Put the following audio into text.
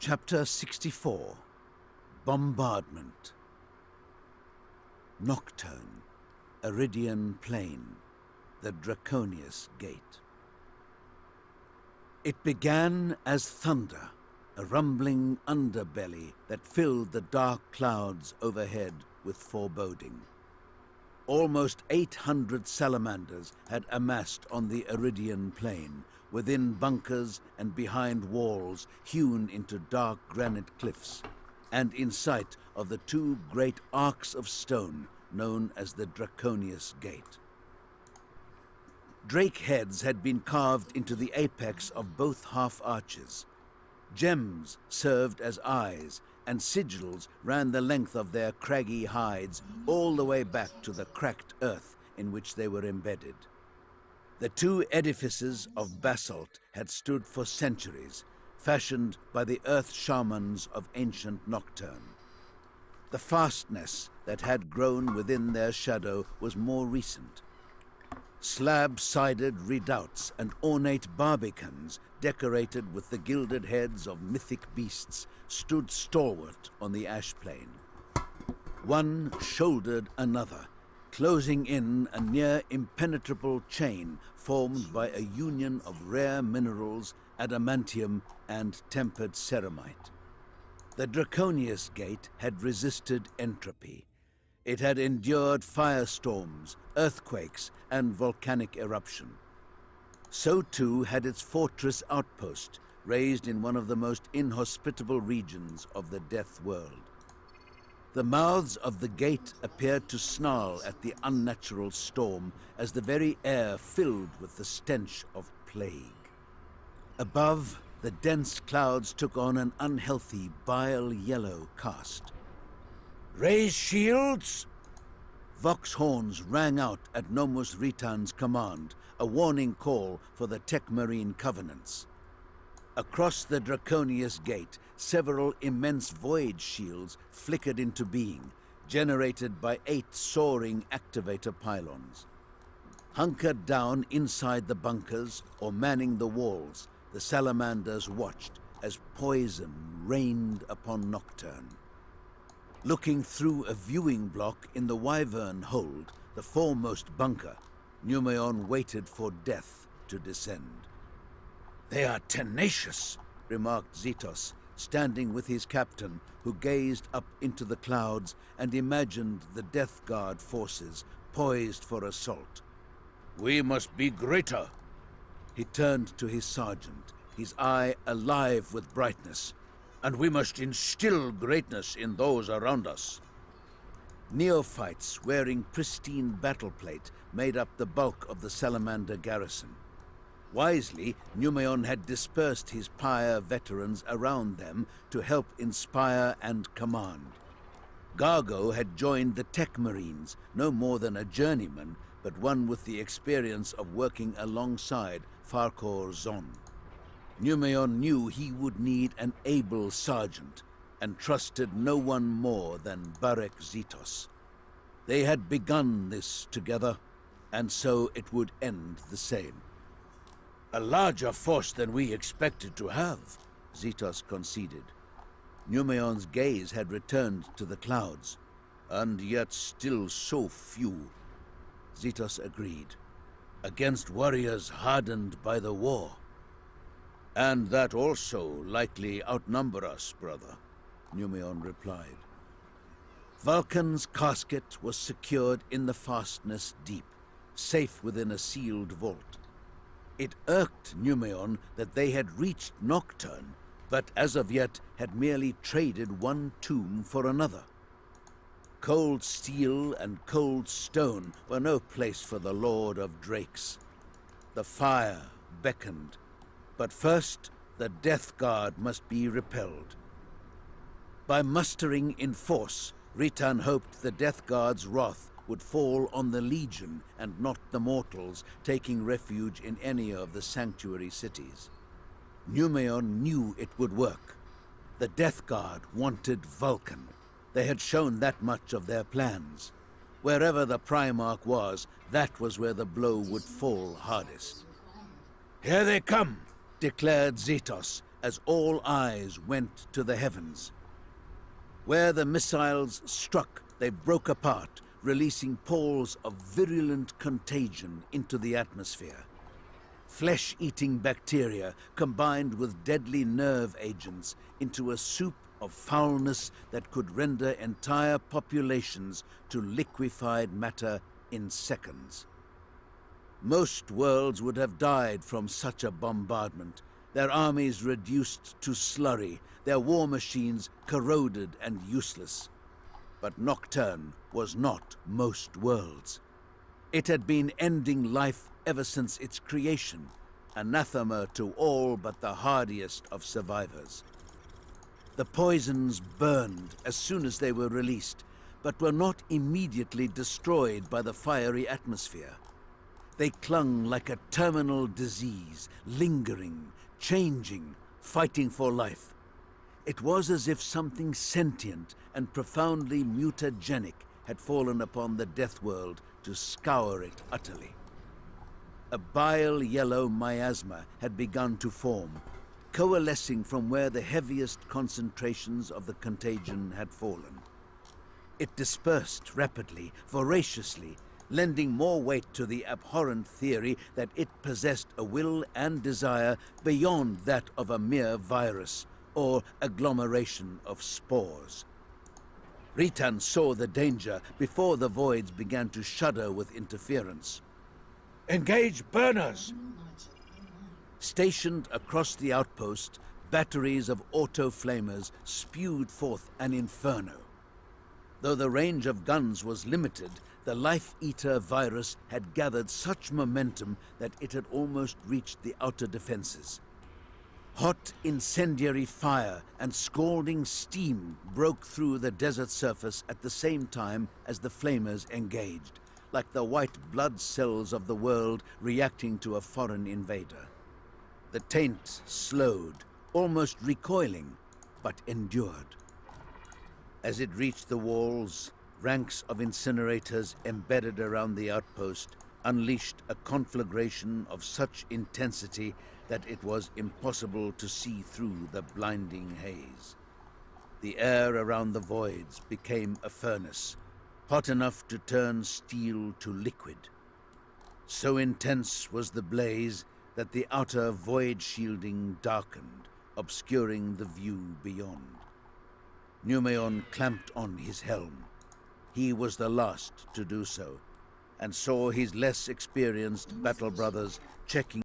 Chapter 64. Bombardment. Nocturne, Iridian Plain, the Draconius Gate. It began as thunder, a rumbling underbelly that filled the dark clouds overhead with foreboding. Almost 800 salamanders had amassed on the Iridian Plain, within bunkers and behind walls hewn into dark granite cliffs, and in sight of the two great arcs of stone known as the Draconius Gate. Drake heads had been carved into the apex of both half-arches. Gems served as eyes, and sigils ran the length of their craggy hides all the way back to the cracked earth in which they were embedded. The two edifices of basalt had stood for centuries, fashioned by the earth shamans of ancient Nocturne. The fastness that had grown within their shadow was more recent. Slab-sided redoubts and ornate barbicans, decorated with the gilded heads of mythic beasts, stood stalwart on the ash plain. One shouldered another, closing in a near impenetrable chain formed by a union of rare minerals, adamantium, and tempered ceramite. The Draconius Gate had resisted entropy. It had endured firestorms, earthquakes, and volcanic eruption. So too had its fortress outpost, raised in one of the most inhospitable regions of the Death World. The mouths of the gate appeared to snarl at the unnatural storm as the very air filled with the stench of plague. Above, the dense clouds took on an unhealthy bile yellow cast. "Raise shields!" Vox horns rang out at Nomus Ritan's command, a warning call for the Tech-Marine Covenants. Across the Draconius Gate, several immense void shields flickered into being, generated by 8 soaring activator pylons. Hunkered down inside the bunkers or manning the walls, the salamanders watched as poison rained upon Nocturne. Looking through a viewing block in the Wyvern hold, the foremost bunker, Numeon waited for death to descend. "They are tenacious," remarked Zetos, standing with his captain, who gazed up into the clouds and imagined the Death Guard forces poised for assault. "We must be greater." He turned to his sergeant, his eye alive with brightness. "And we must instill greatness in those around us." Neophytes wearing pristine battleplate made up the bulk of the Salamander garrison. Wisely, Numeon had dispersed his pyre veterans around them to help inspire and command. Gargo had joined the Tech Marines, no more than a journeyman, but one with the experience of working alongside Farkor Zon. Numeon knew he would need an able sergeant, and trusted no one more than Barek Zetos. They had begun this together, and so it would end the same. "A larger force than we expected to have," Zetos conceded. Numeon's gaze had returned to the clouds, "and yet still so few." Zetos agreed. "Against warriors hardened by the war." "And that also likely outnumber us, brother," Numeon replied. Vulcan's casket was secured in the fastness deep, safe within a sealed vault. It irked Numeon that they had reached Nocturne, but as of yet had merely traded one tomb for another. Cold steel and cold stone were no place for the Lord of Drakes. The fire beckoned. But first, the Death Guard must be repelled. By mustering in force, Ritan hoped the Death Guard's wrath would fall on the Legion and not the mortals taking refuge in any of the sanctuary cities. Numeon knew it would work. The Death Guard wanted Vulcan. They had shown that much of their plans. Wherever the Primarch was, that was where the blow would fall hardest. "Here they come!" declared Zetos, as all eyes went to the heavens. Where the missiles struck, they broke apart, releasing pools of virulent contagion into the atmosphere. Flesh-eating bacteria combined with deadly nerve agents into a soup of foulness that could render entire populations to liquefied matter in seconds. Most worlds would have died from such a bombardment, their armies reduced to slurry, their war machines corroded and useless. But Nocturne was not most worlds. It had been ending life ever since its creation, anathema to all but the hardiest of survivors. The poisons burned as soon as they were released, but were not immediately destroyed by the fiery atmosphere. They clung like a terminal disease, lingering, changing, fighting for life. It was as if something sentient and profoundly mutagenic had fallen upon the death world to scour it utterly. A bile yellow miasma had begun to form, coalescing from where the heaviest concentrations of the contagion had fallen. It dispersed rapidly, voraciously, lending more weight to the abhorrent theory that it possessed a will and desire beyond that of a mere virus or agglomeration of spores. Ritan saw the danger before the voids began to shudder with interference. "Engage burners!" Stationed across the outpost, batteries of auto-flamers spewed forth an inferno. Though the range of guns was limited, the Life-Eater virus had gathered such momentum that it had almost reached the outer defenses. Hot incendiary fire and scalding steam broke through the desert surface at the same time as the flamers engaged, like the white blood cells of the world reacting to a foreign invader. The taint slowed, almost recoiling, but endured. As it reached the walls, ranks of incinerators embedded around the outpost unleashed a conflagration of such intensity that it was impossible to see through the blinding haze. The air around the voids became a furnace, hot enough to turn steel to liquid. So intense was the blaze that the outer void shielding darkened, obscuring the view beyond. Numeon clamped on his helm. He was the last to do so, and saw his less experienced battle brothers checking